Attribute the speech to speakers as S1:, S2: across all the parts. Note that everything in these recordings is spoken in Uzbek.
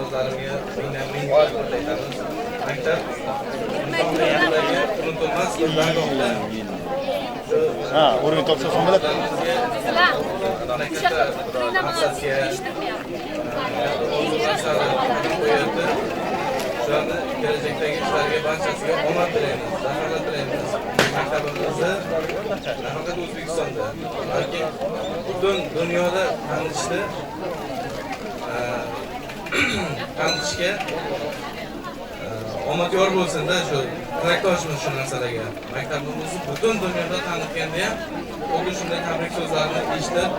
S1: ustozlarimga ming rahmat aytamiz. Maktab insoniyatdagi unutilmas bir dargohda
S2: o'rin topsa ham bo'ladi.
S1: Shularni kelajakdagi ishlarga barchasiga omad tilaymiz, zafarlar tilaymiz. Maktabimizni nafaqat O'zbekistonda, balki butun dunyoda tanitishga omad yor bo'lsin-da, shu tilakdoshimiz shu narsalarga. Maktabimizni butun dunyoda tanitganda ham xuddi shunday tabrik so'zlarini eshitib,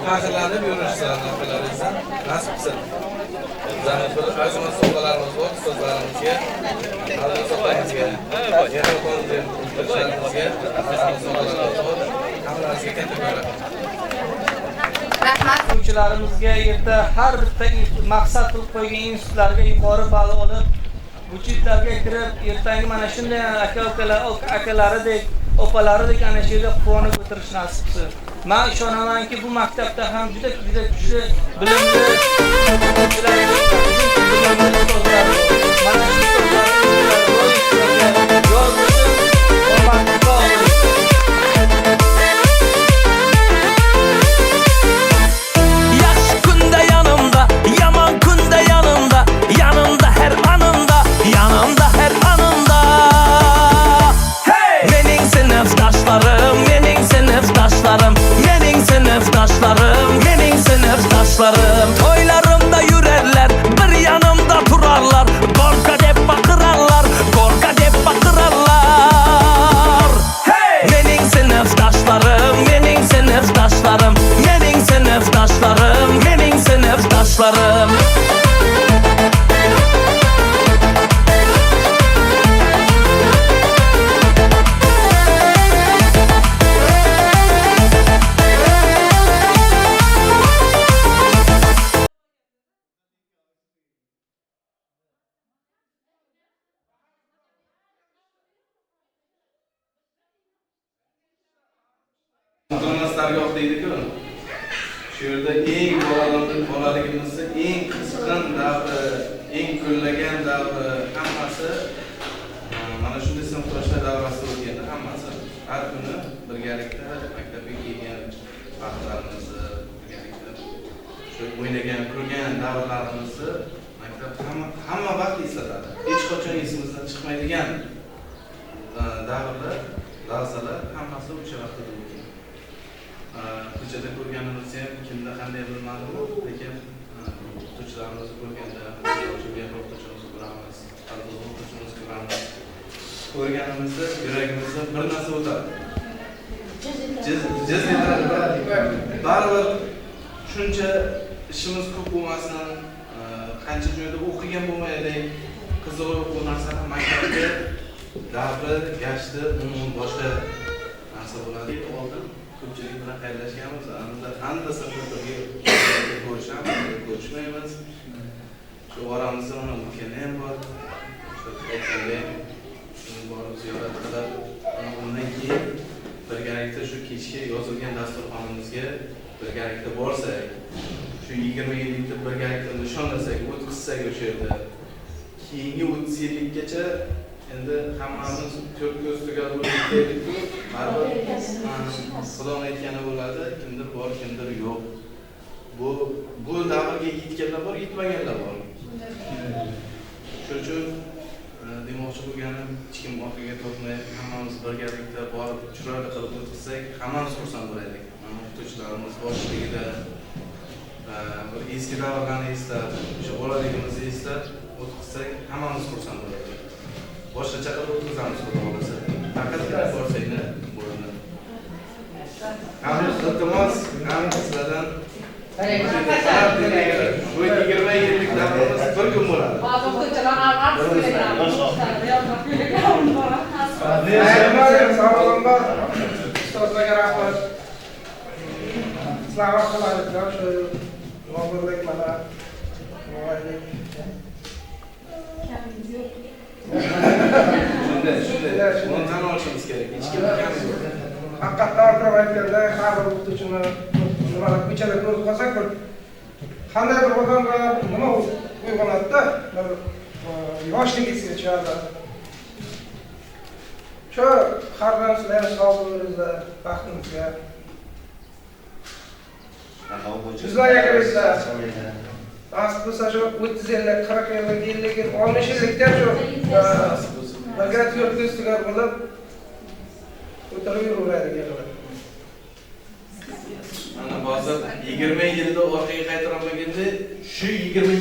S1: faxrlanib yurishlarni qilaversa, nasib qilsin. Bizlarning bir aziz so'zlarimiz bor, ustozlarimizga, aziz so'zlarimizga, hammalariga katta
S3: rahmat.
S4: O'quvchilarimizga erta har bitta maqsad qilib qo'ygan institutlarga yuqori ball olib, bu institutlarga kirib, ertangi mana shunday akalaridek, opalaridek ana shu yerda quvonib o'tirish nasib qilsin. Men ishonamanki, bu maktabda ham juda kuchli bilimli o'quvchilar bor. Mana shu
S5: Yaxshi kunda yanımda, yaman kunda yanımda, yanımda her anımda, yanımda her anımda. Hey! Mening sinfdoshlarım, mening sinfdoshlarım, mening sinfdoshlarım, mening sinfdoshlarım. Toylarımda yürerler, bir yanımda turarlar, gorka deb baqirarlar, gorka deb baqirarlar. Hey! Mening sinfdoshlarım, mening sinfdoshlarım, mening sinfdoshlarım, mening sinfdoshlarım.
S1: Unutulmas dargoh deydi-ku. Shu yerda eng bolaligimizda eng qizg'in davri, eng gullagan davri hammasi mana shunday sinfdoshlar davrasida o'tganda hammasi har kuni birgalikda maktabga kelgan vaqtlarimizni, birgalikda shu o'ynagan, kulgan davrlarimizni maktab hamma vaqt eslatadi. Hech qachon esimizdan chiqmaydigan davrlar, lahzalar hammasi o'sha vaqtda bo'lgan. Ko'chada ko'rganimizda ham kimda qanday bilmadim, lekin o'qituvchilarimizni ko'rganda, o'qituvchimizni ko'ramiz, o'qituvchimizni ko'ramiz. Ko'rganimizda yuragimizda bir narsa o'tadi. Jiz etadi. Baribir shuncha ishimiz ko'p bo'lmasin, qancha joyda o'qigan bo'lmaylik, qiziqib bu narsani maktabga davri, gashti, umuman boshqa narsa bo'ladi. Oldin ko'pchilik bilan xayrlashganmiz, andasa birga ko'rishamiz, ko'rishmaymiz. Shu oramizda mana o'tgani ham bor. Shu aytganda borib ziyorat qilib, undan keyin birgalikda shu kechga yozilgan dasturxonimizga birgalikda borsak, shu 20 yillikda birgalikda nishonlasak, o'tkazsak o'sha yerda, keyingi 30 yillikgacha endi hammamiz ko'p ko'z tugal bo'lib ketdik-ku, baribir Xudo aytgani bo'ladi, kimdir bor, kimdir yo'q. Bu davrga yetganlar bor, yetmaganlar bor. Shuning uchun demoqchi bo'lganim, hech kim orqaga tortmay, hammamiz birgalikda borib, chiroyli qilib o'tkazsak, hammamiz xursand bo'laylik. O'qituvchilarimiz boshligida bir eski davrlarni eslab, o'sha bolaligimizni eslab o'tkazsak, hammamiz xursand bo'laylik. Boshqacha qilib o'tkazamiz, xudo xohlasa. Faqat borsangni bo'ladi. Iltimos, sizlardan bu 20 yillik davrimiz bir kun bo'ladi. Ustozlarga rahmat. Sizlar orqalarida shu muhabbatlik mana shunday buni tan olishimiz kerak. Hech kim kam yo'q. Haqiqatdan turib aytganda har bir o'qituvchini nimalar ko'chada ko'rib qolsak, qanday bir odamga nima
S2: bo'ladida, yoshlik esiga tushadi. Shu har bir sizlar sog' bo'linglar, baxtingizga. Sizlar yakalaysizlar. Asıl bo'lsa shu 30 yillik, 40 yillik, 50 yillik, 60 yillikdan shu birga yo'lga bo'lib o'tirib yuraveradi yig'ilib.
S1: Mana ba'zi 20 yilda orqaga qaytara olmaganda, shu 20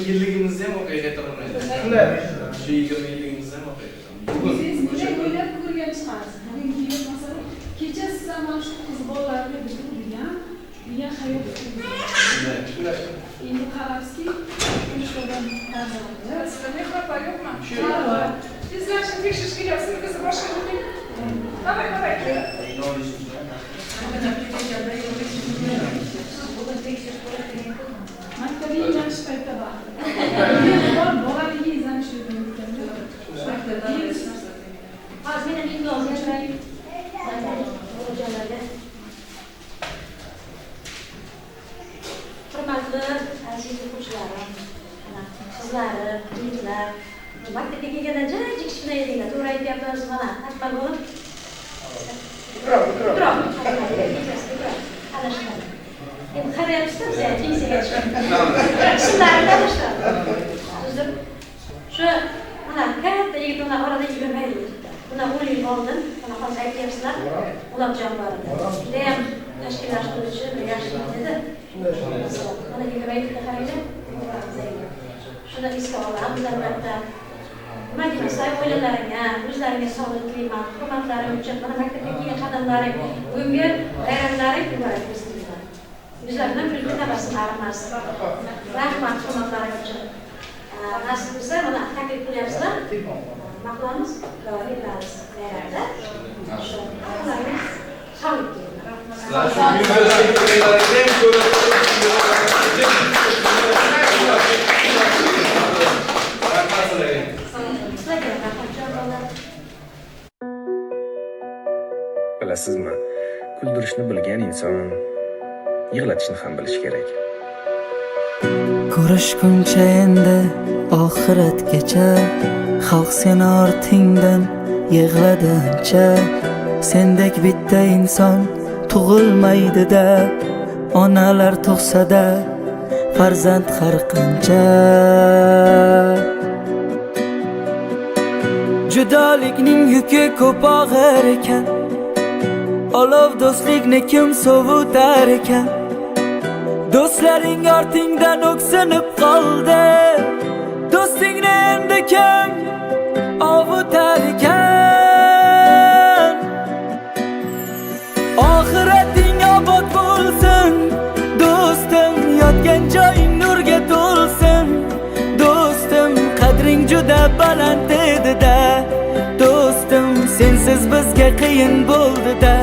S1: yilligimizni ham orqaga qaytara olmaydi.
S2: Shunday.
S1: Shu 20 yilligimizni ham orqaga qaytara olmaydi.
S3: Siz bunday o'ylab ko'rgan chiqarsiz. Masalan, kecha siz ham shu qiz bolalarga degan hayot
S1: Shunday.
S3: endi qarabsizki, o'shadan ta'zirlanadi.
S6: Sizlarga xabar yo'qmi?
S3: Sizlar
S6: shu tekshirish kelyapsiz, qizni boshqa qiling. Davay,
S3: maktabga yaxshi paytda bor. Bolaligingiz ham shu yerda.
S7: Hozir meni imzomni chiray. Hurmatli aziz o'quvchilarim, qizlarim, yigitlar, maktabga kelganda jajji kichkina edinglar, to'g'ri aytyapsiz mana, akbar bo'lib. Turib. Ana shunday. Endi qarayapsiz-da, siz pensiyaga chiqib. Shunlarni boshlab. O'zim shu mana katta yigitlar orada yurmaydi. Buna 10 yil oldin, mana hozir aytyapsizlar, Ulamjon bor edi. Juda ham tashkillashtiruvchi bir yaxshi edi. Mana yigitlarga qaraydi. Shuni esga olaman, albatta. Nima deyman, oilalaringga, o'zlaringga sog'likli, hurmatlarim uchun, mana maktabga kelgan qadamlaring, bugungi g'ayratlaring iborat bizlar. Bizlardan bir tabassum arimas. Rahmat hurmatlaring uchun. Nasib bo'lsa, mana taklif qilyapsizlar. Maqlamiz, g'ayratlarimiz g'ayratda. Shu ularimiz sog'lik
S8: Bilasizmi, kuldirishni bilgan inson yig'latishni ham bilishi kerak.
S9: Ko'rishguncha endi oxiratgacha, xalq seni ortingdan yig'ladancha, sendek bitta inson tug'ilmaydi-da, onalar tug'sa-da farzand har qancha. Judolikning yuki ko'p og'ir ekan, olov do'stlikni kim sovutar ekan, do'stlaring ortingdan o'ksinib qoldi, do'stingni endi kim ovutar ekan. Oxirating obod bo'lsin do'stim, yotgan joying nurga to'lsin do'stim, qadring juda baland edi-da do'stim, sensiz bizga qiyin bo'ldi-da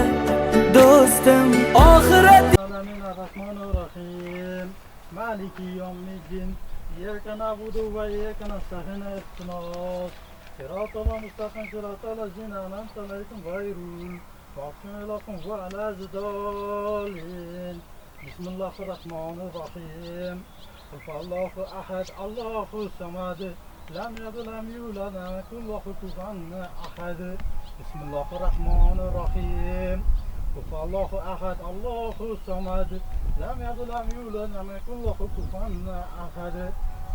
S9: do'stim. Oxirat
S10: Bismillahirrahmanirrahim. Maliki yawmiddin. İyyaka na'budu ve iyyaka nestaîn. İhdinas sıratal mustaqim sıratal lezîne en'amte aleyhim gayril mağdûbi aleyhim ve lad-dallin. Bismillahirrahmanirrahim. Allahu ahad, Allahu samad. Lam yalid lam yulad ve lam yakul lahu kufuwan ahad. Bismillahirrahmanirrahim. Allahu ahad, Allahu samad. Lam yalid lam yulad ve lam yakul lahu kufuwan ahad.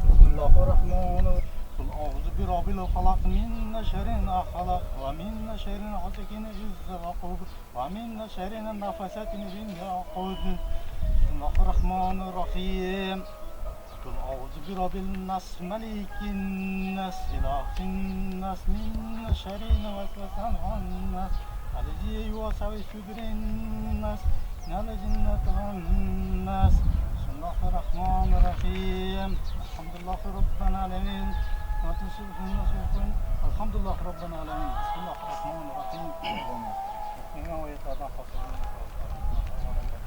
S10: Bismillahirrahmanirrahim. Kul a'udhu bi rabbil falaq min sharri ma khalaq ve min sharri ghasiqin idha waqab ve min sharri nafasatin fil 'uqad. Bismillahirrahmanirrahim. Kul a'udhu bi rabbin nas, malikin nas, ilahin nas, min sharri waswasil nas, alladhi yuwaswisu fi sudurin nas, min jinnatin nas. Bismillahirrahmanirrahim. Alhamdulillahi rabbil alamin. Alhamdulillah rabbil alamin. Bismillahirrahmanirrahim.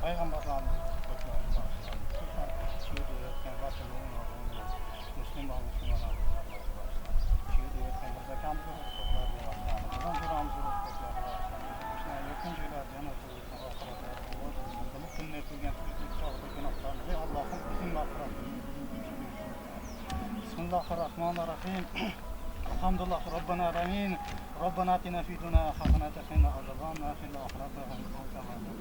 S10: Peygamberlerimiz Bismillahirrahmanirrahim. Elhamdülillah Rabbana alamin. Rabbana atina fid dunya hasenatan wa qina azaban nar wa fil akhirati hasenatan.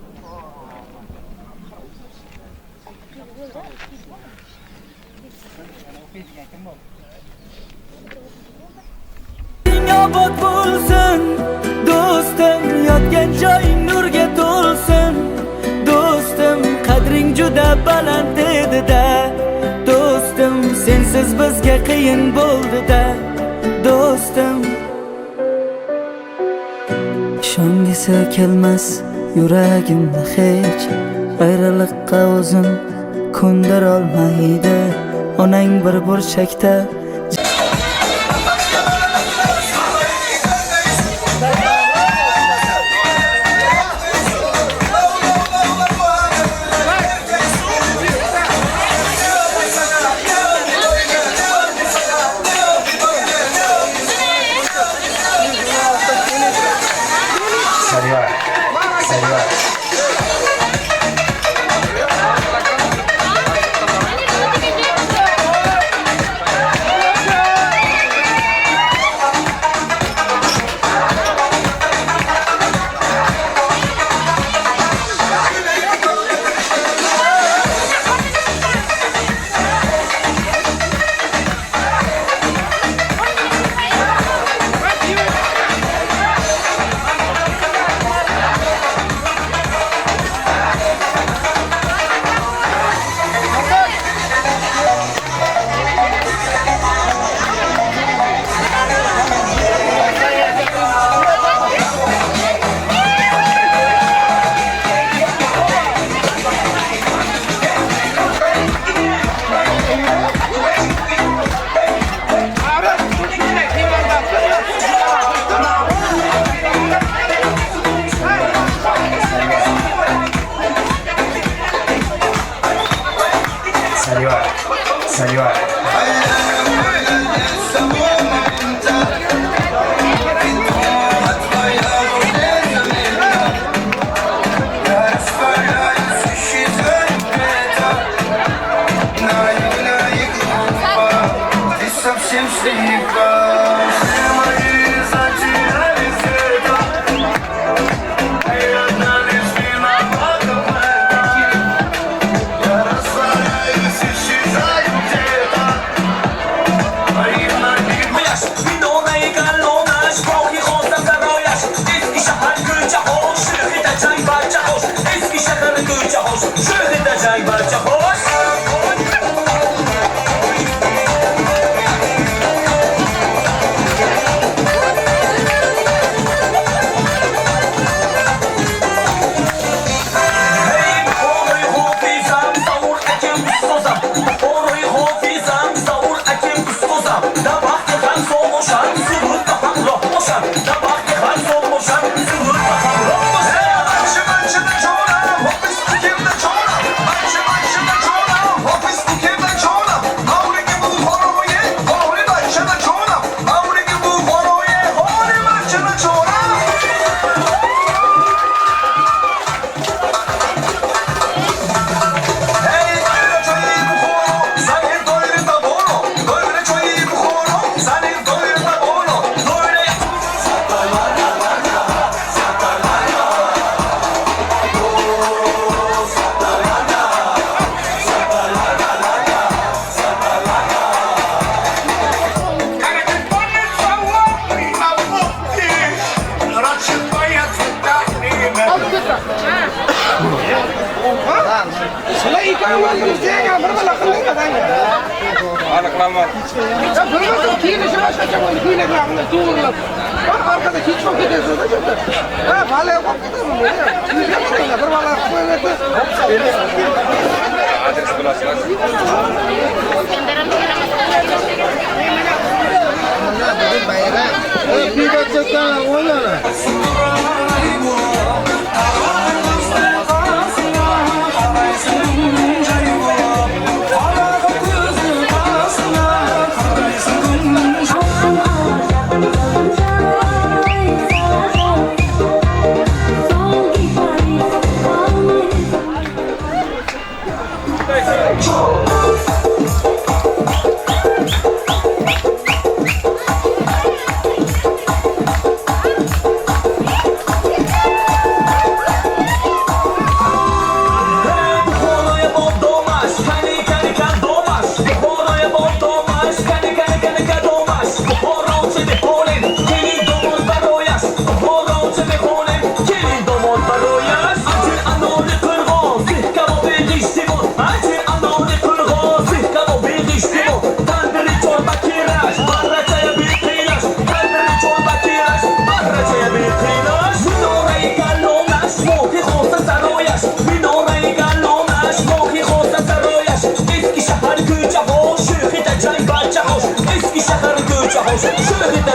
S9: Obod bo'lsin do'stim, yotgan joying nurga to'lsin do'stim, qadring juda baland edi-da do'stim, sensiz bizga qiyin bo'ldi-da do'stim. Ishongisi kelmas yuragimda hech, ayriliqqa o'zim ko'ndira olmaydi. Onang bir burchakda
S2: arkada hiç çok gidiyorsun da çok. Ha, vale yok gidiyorum ya. Şimdi yapmayın. Bir vale koyuyorsun.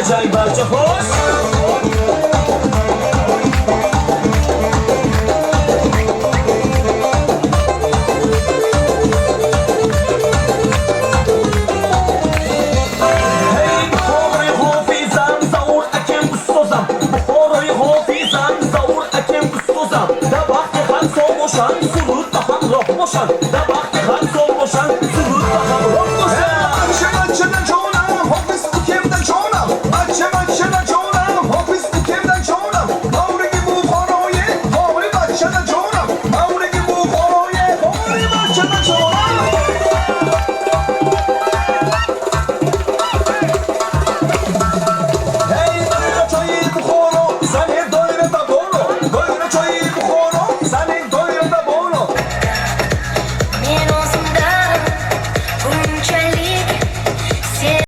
S5: Acayip barcha hoş. Boşan, sulu, tahan, roh boşan.